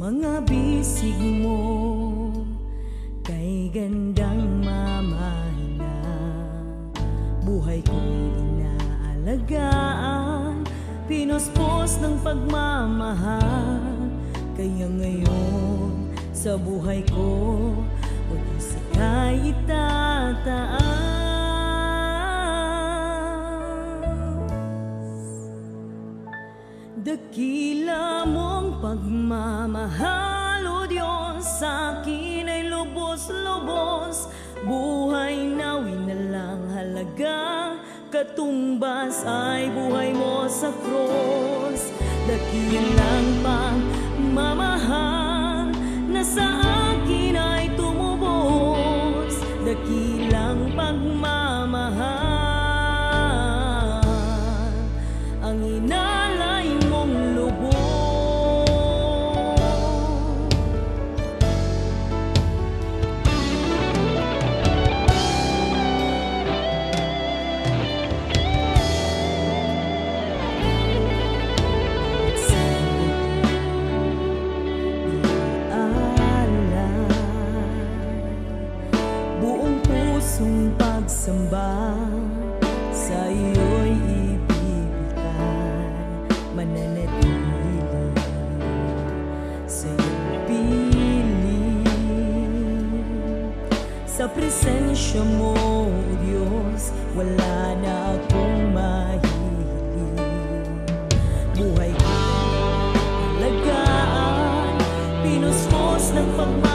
mga bisig mo, kay gandang mamahina. Buhay ko'y inaalagaan, pinuspos ng pagmamahal. Kaya ngayon sa buhay ko, huwag sa kay itataas. Dakila mong pagmamahal, O Diyos, sa akin ay lubos-lubos. Buhay nawi na lang halaga, katumbas ay buhay mo sa cross. Dakilang pagmamahal na sa akin ay tumubos. Dakilang pagmamahal ang inalay mong lubos. Buong pusong pagsamba sa iyo'y ibibigay, mananatili sa iyong piling. Sa presensya mo, O Diyos, wala na akong mahihiling. Buhay ko alagaan, pinuspos ng pagmamahal.